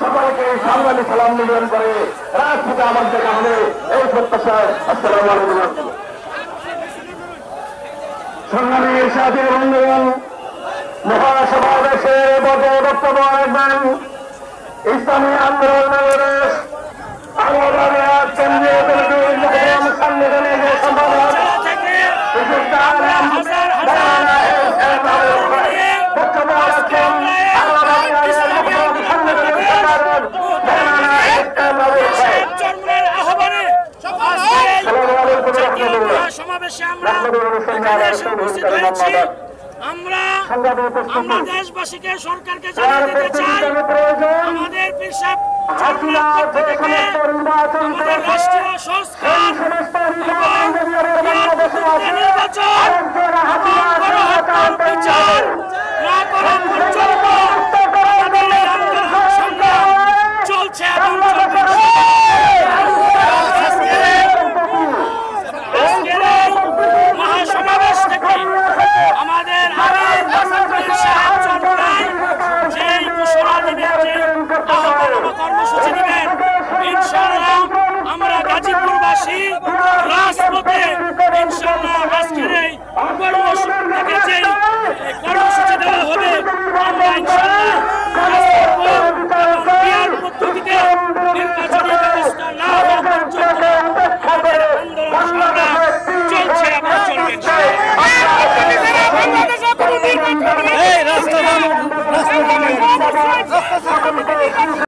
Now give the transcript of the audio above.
সকলকে সাংবাদিক সালাম নিবেদন করে রাজপথে আমার দেখা হলে এই প্রত্যাশায় আসসালামু আলাইকুম। সংগ্রামের সাথে বন্ধুগণ, মহাসমাবেশের পথে বক্তব্য রাখবেন ইসলামী আন্দোলনের কেন্দ্রীয় কমিটির সাংগঠনিক সম্পাদক বক্তব্য রাখছেন সমাবেশে আমরা দেশবাসীকে সরকারকে জানিয়ে দিতে চাই আমাদের পীর সাহেব